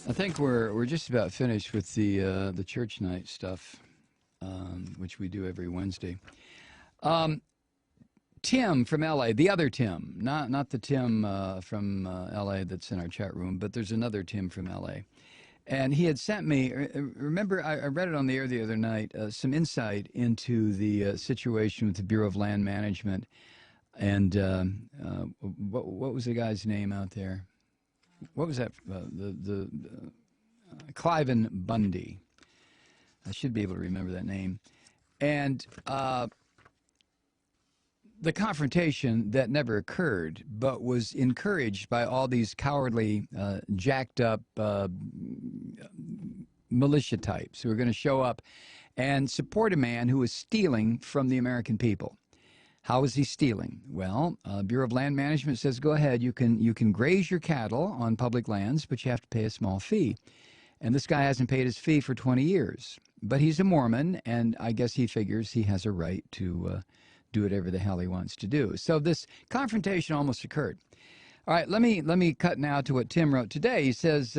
I think we're just about finished with the church night stuff, which we do every Wednesday. Tim from LA, the other Tim, not the Tim from LA that's in our chat room, but there's another Tim from LA. And he had sent me, remember, I read it on the air the other night, some insight into the situation with the Bureau of Land Management. And what was the guy's name out there? What was that? Clive Bundy. I should be able to remember that name. And the confrontation that never occurred, but was encouraged by all these cowardly, jacked up militia types who are going to show up and support a man who is stealing from the American people. How is he stealing? Well, Bureau of Land Management says, go ahead, you can graze your cattle on public lands, but you have to pay a small fee. And this guy hasn't paid his fee for 20 years. But he's a Mormon, and I guess he figures he has a right to do whatever the hell he wants to do. So this confrontation almost occurred. All right, let me cut now to what Tim wrote today. He says,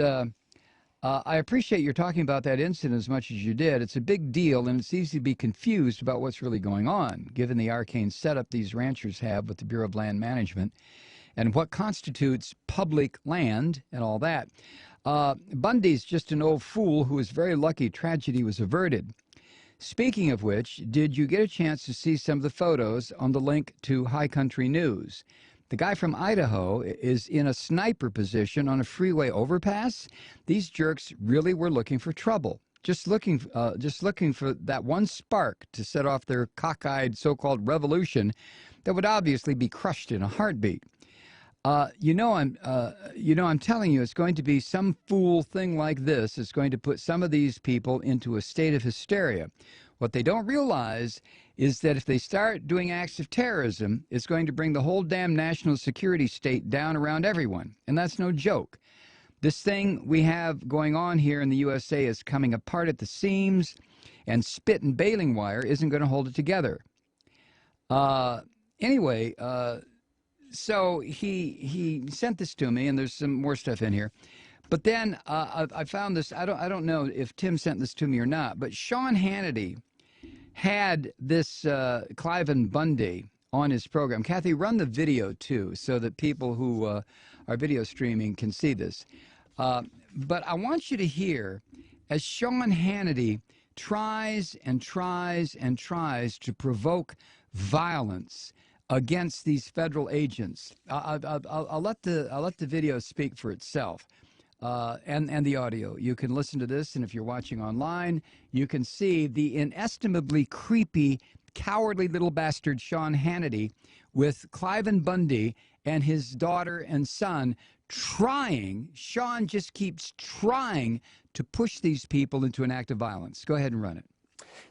I appreciate you're talking about that incident as much as you did. It's a big deal, and it's easy to be confused about what's really going on, given the arcane setup these ranchers have with the Bureau of Land Management and what constitutes public land and all that. Bundy's just an old fool who was very lucky tragedy was averted. Speaking of which, did you get a chance to see some of the photos on the link to High Country News? The guy from Idaho is in a sniper position on a freeway overpass. These jerks really were looking for trouble, just looking for that one spark to set off their cockeyed so-called revolution that would obviously be crushed in a heartbeat. I'm telling you, it's going to be some fool thing like this. It's going to put some of these people into a state of hysteria. What they don't realize is that if they start doing acts of terrorism, it's going to bring the whole damn national security state down around everyone. And that's no joke. This thing we have going on here in the USA is coming apart at the seams, and spit and baling wire isn't going to hold it together. Anyway, so he sent this to me, and there's some more stuff in here. But then I found this. I don't know if Tim sent this to me or not, but Sean Hannity had this Clive Bundy on his program. Kathy, run the video too, so that people who are video streaming can see this. But I want you to hear as Sean Hannity tries and tries and tries to provoke violence against these federal agents. I'll let the video speak for itself, and the audio. You can listen to this, and if you're watching online, you can see the inestimably creepy, cowardly little bastard Sean Hannity with Clive Bundy and his daughter and son trying. Sean just keeps trying to push these people into an act of violence. Go ahead and run it.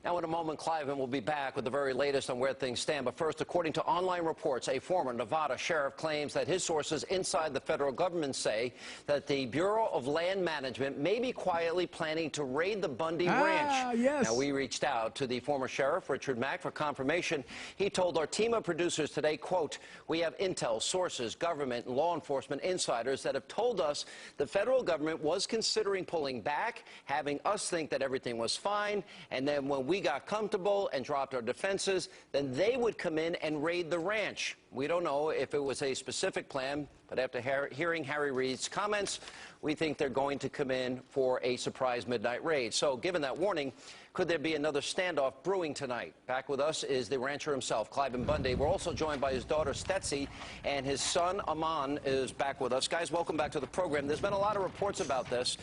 Now, in a moment, Clive will be back with the very latest on where things stand. But first, according to online reports, a former Nevada sheriff claims that his sources inside the federal government say that the Bureau of Land Management may be quietly planning to raid the Bundy ranch. Yes. Now, we reached out to the former sheriff, Richard Mack, for confirmation. He told our team of producers today, quote, "We have intel, sources, government, and law enforcement insiders that have told us the federal government was considering pulling back, having us think that everything was fine, and then when we got comfortable and dropped our defenses, then they would come in and raid the ranch. We don't know if it was a specific plan, but after hearing Harry Reid's comments, we think they're going to come in for a surprise midnight raid." So, given that warning, could there be another standoff brewing tonight? Back with us is the rancher himself, Clive Bundy. We're also joined by his daughter, Stetsy, and his son, Amon, is back with us. Guys, welcome back to the program. There's been a lot of reports about this.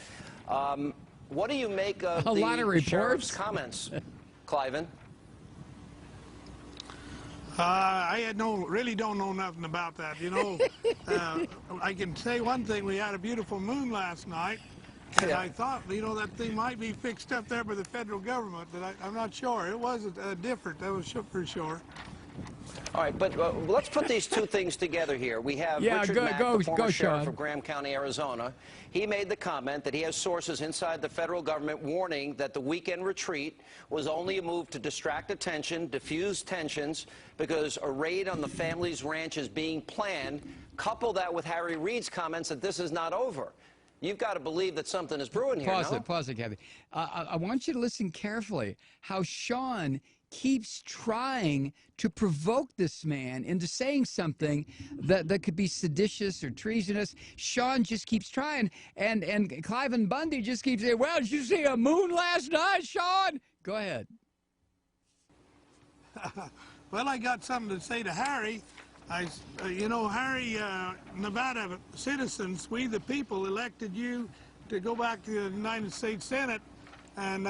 What do you make of the sheriff's comments, Clive? I really don't know nothing about that. You know, I can say one thing. We had a beautiful moon last night, and I thought, you know, that thing might be fixed up there by the federal government, but I'm not sure. It wasn't different. That was for sure. All right, but let's put these two things together here. We have Richard Mack, the former sheriff of Graham County, Arizona. He made the comment that he has sources inside the federal government warning that the weekend retreat was only a move to distract attention, diffuse tensions, because a raid on the family's ranch is being planned. Couple that with Harry Reid's comments that this is not over. You've got to believe that something is brewing here, no? Pause it, Kathy. I want you to listen carefully how Sean keeps trying to provoke this man into saying something that could be seditious or treasonous. Sean just keeps trying, and Clive and Bundy just keep saying, well, did you see a moon last night, Sean? Go ahead. Well, I got something to say to Harry. You know, Harry, Nevada citizens, we the people elected you to go back to the United States Senate and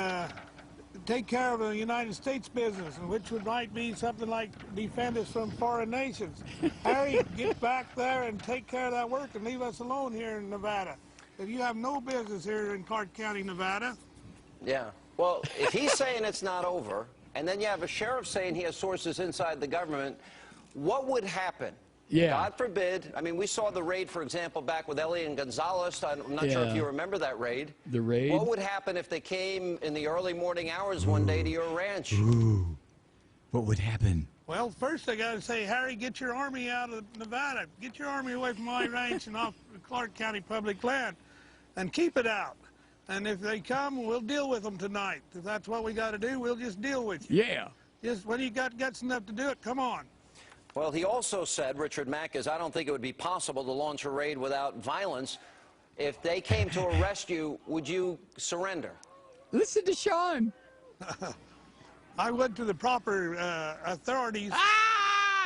take care of the United States business, which might be something like defend us from foreign nations. Harry, get back there and take care of that work and leave us alone here in Nevada. If you have no business here in Clark County, Nevada. Yeah. Well, if he's saying it's not over, and then you have a sheriff saying he has sources inside the government, what would happen? Yeah. God forbid. I mean, we saw the raid, for example, back with Elliot and Gonzalez. I'm not sure if you remember that raid. The raid? What would happen if they came in the early morning hours one day to your ranch? Ooh. What would happen? Well, first I got to say, Harry, get your army out of Nevada. Get your army away from my ranch and off Clark County public land, and keep it out. And if they come, we'll deal with them tonight. If that's what we got to do, we'll just deal with you. Yeah. Just when you got guts enough to do it, come on. Well, he also said, Richard Mack, I don't think it would be possible to launch a raid without violence. If they came to arrest you, would you surrender? Listen to Sean. I went to the proper authorities.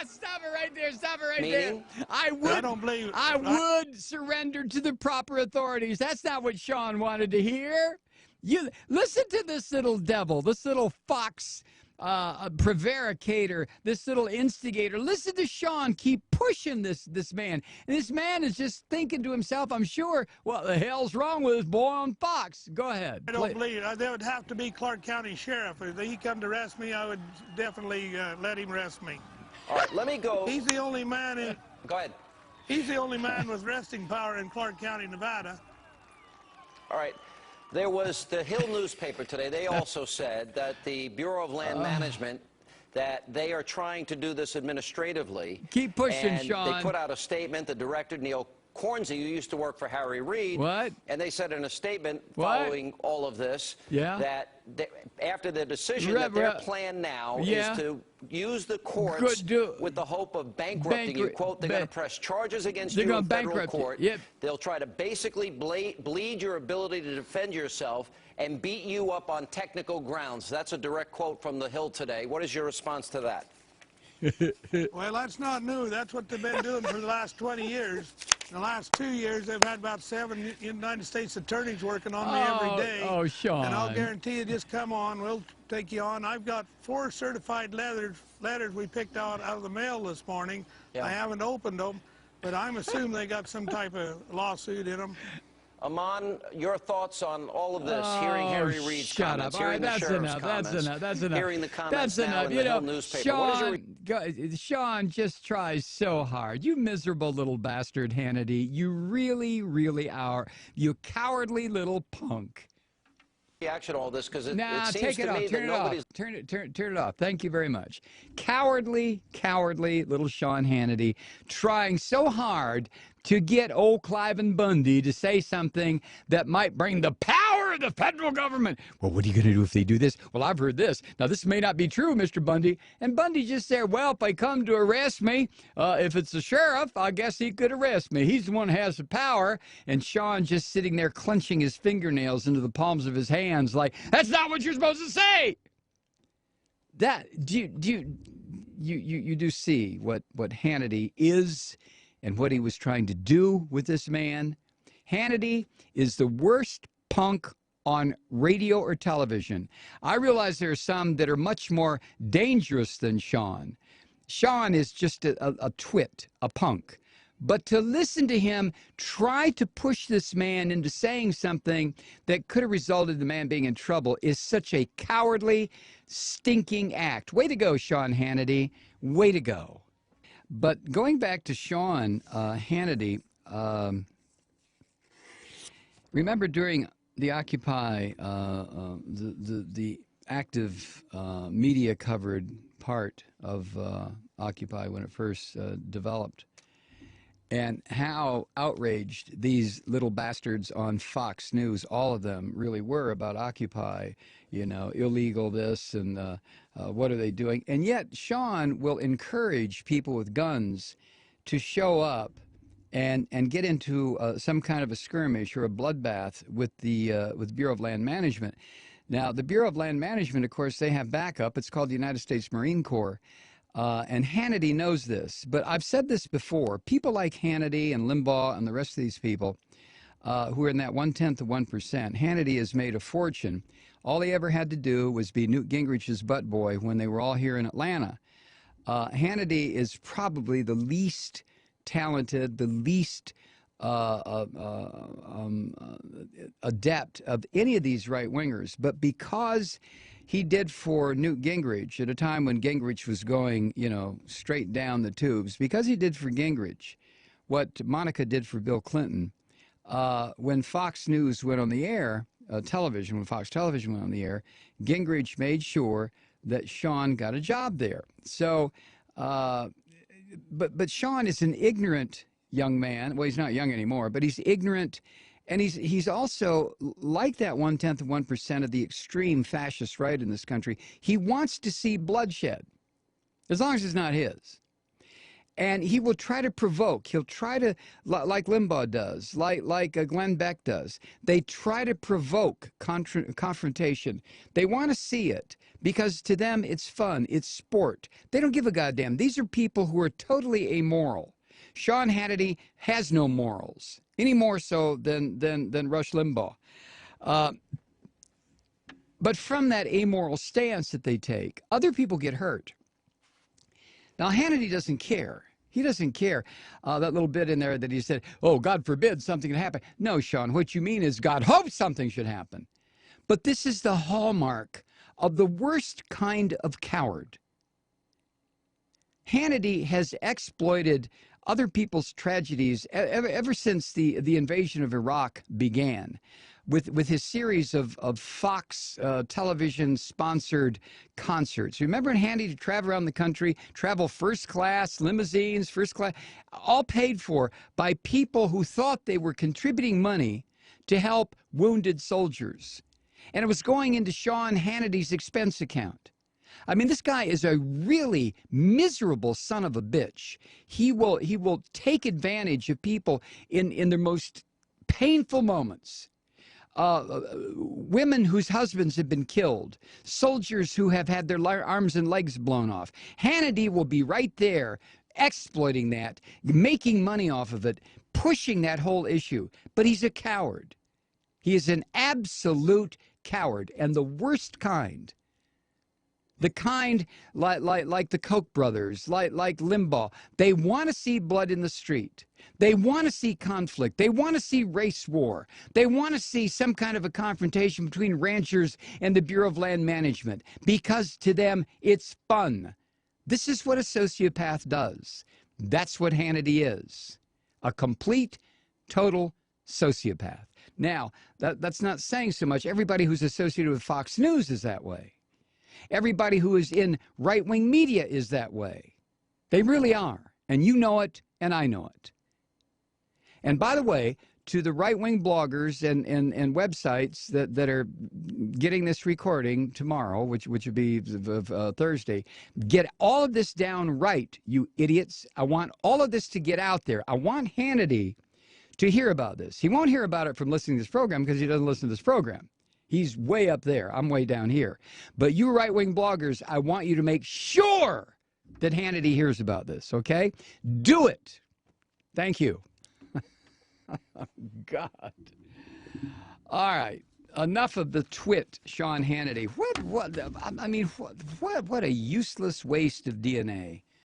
Stop it right there. Stop it right Meaning? there. I don't believe I would surrender to the proper authorities. That's not what Sean wanted to hear. You listen to this little devil, this little fox prevaricator, this little instigator. Listen to Sean keep pushing this man. And this man is just thinking to himself, I'm sure, what the hell's wrong with this boy on Fox? Go ahead. I don't believe there would have to be Clark County Sheriff. If he come to arrest me, I would definitely let him arrest me. All right, let me go. He's the only man in. Go ahead. He's the only man with arresting power in Clark County, Nevada. All right. There was the Hill newspaper today. They also said that the Bureau of Land Management, that they are trying to do this administratively. Keep pushing, and Sean. They put out a statement. The director, Neil Cornsey, who used to work for Harry Reid. What? And they said in a statement following all of this that after the decision that their plan now is to use the courts with the hope of bankrupting you. Quote, they're going to press charges against you in federal court. They'll try to basically bleed your ability to defend yourself and beat you up on technical grounds. That's a direct quote from the Hill today. What is your response to that? Well, that's not new. That's what they've been doing for the last 20 years. In the last 2 years, they've had about 7 United States attorneys working on me every day. Oh, Sean. And I'll guarantee you, just come on. We'll take you on. I've got 4 certified letters we picked out of the mail this morning. I haven't opened them, but I'm assuming they got some type of lawsuit in them. Amon, your thoughts on all of this, hearing Harry Reid's comments, hearing the sheriff's comments, that's enough. hearing the comments that's now enough. in the Hill newspaper. Sean just tries so hard. You miserable little bastard, Hannity. You really, really are. You cowardly little punk. Reaction to all this, because it seems take it to off. me that nobody's... Turn it off. Thank you very much. Cowardly little Sean Hannity trying so hard to get old Clive and Bundy to say something that might bring the power of the federal government. Well, what are you going to do if they do this? Well, I've heard this. Now, this may not be true, Mr. Bundy. And Bundy just said, well, if they come to arrest me, if it's the sheriff, I guess he could arrest me. He's the one who has the power. And Sean just sitting there clenching his fingernails into the palms of his hands like, that's not what you're supposed to say. You do see what Hannity is and what he was trying to do with this man. Hannity is the worst punk on radio or television. I realize there are some that are much more dangerous than Sean. Sean is just a twit, a punk. But to listen to him try to push this man into saying something that could have resulted in the man being in trouble is such a cowardly, stinking act. Way to go, Sean Hannity. Way to go. But going back to Sean Hannity, remember during the Occupy, the active media covered part of Occupy when it first developed, and how outraged these little bastards on Fox News, all of them really were about Occupy, you know, illegal this and what are they doing? And yet Sean will encourage people with guns to show up and get into some kind of a skirmish or a bloodbath with the Bureau of Land Management. Now, the Bureau of Land Management, of course, they have backup. It's called the United States Marine Corps. And Hannity knows this, but I've said this before. People like Hannity and Limbaugh and the rest of these people who are in that 1/10 of 1%, Hannity has made a fortune. All he ever had to do was be Newt Gingrich's butt boy when they were all here in Atlanta. Hannity is probably the least talented, the least adept of any of these right-wingers. But because he did for Newt Gingrich at a time when Gingrich was going, you know, straight down the tubes, because he did for Gingrich what Monica did for Bill Clinton, when Fox News went on the air, television, when Fox Television went on the air, Gingrich made sure that Sean got a job there. So, but Sean is an ignorant young man. Well, he's not young anymore, but he's ignorant, and he's also like that 1/10 of 1% of the extreme fascist right in this country. He wants to see bloodshed, as long as it's not his. And he will try to provoke. He'll try to, like Limbaugh does, like Glenn Beck does. They try to provoke confrontation. They want to see it because to them it's fun, it's sport. They don't give a goddamn. These are people who are totally amoral. Sean Hannity has no morals, any more so than Rush Limbaugh. But from that amoral stance that they take, other people get hurt. Now, Hannity doesn't care. He doesn't care. That little bit in there that he said, oh, God forbid something could happen. No, Sean, what you mean is God hopes something should happen. But this is the hallmark of the worst kind of coward. Hannity has exploited other people's tragedies ever since the invasion of Iraq began, with his series of Fox television-sponsored concerts. Remember Hannity to travel around the country, travel first class, limousines, first class, all paid for by people who thought they were contributing money to help wounded soldiers. And it was going into Sean Hannity's expense account. I mean, this guy is a really miserable son of a bitch. He will take advantage of people in their most painful moments. Women whose husbands have been killed, soldiers who have had their arms and legs blown off. Hannity will be right there exploiting that, making money off of it, pushing that whole issue. But he's a coward. He is an absolute coward, and the worst kind. The kind like the Koch brothers, like Limbaugh. They want to see blood in the street. They want to see conflict. They want to see race war. They want to see some kind of a confrontation between ranchers and the Bureau of Land Management because to them it's fun. This is what a sociopath does. That's what Hannity is. A complete, total sociopath. Now, that's not saying so much. Everybody who's associated with Fox News is that way. Everybody who is in right-wing media is that way. They really are. And you know it, and I know it. And by the way, to the right-wing bloggers and websites that are getting this recording tomorrow, which would be Thursday, get all of this down right, you idiots. I want all of this to get out there. I want Hannity to hear about this. He won't hear about it from listening to this program because he doesn't listen to this program. He's way up there. I'm way down here. But you right-wing bloggers, I want you to make sure that Hannity hears about this, okay? Do it. Thank you. God. All right. Enough of the twit, Sean Hannity. What a useless waste of DNA.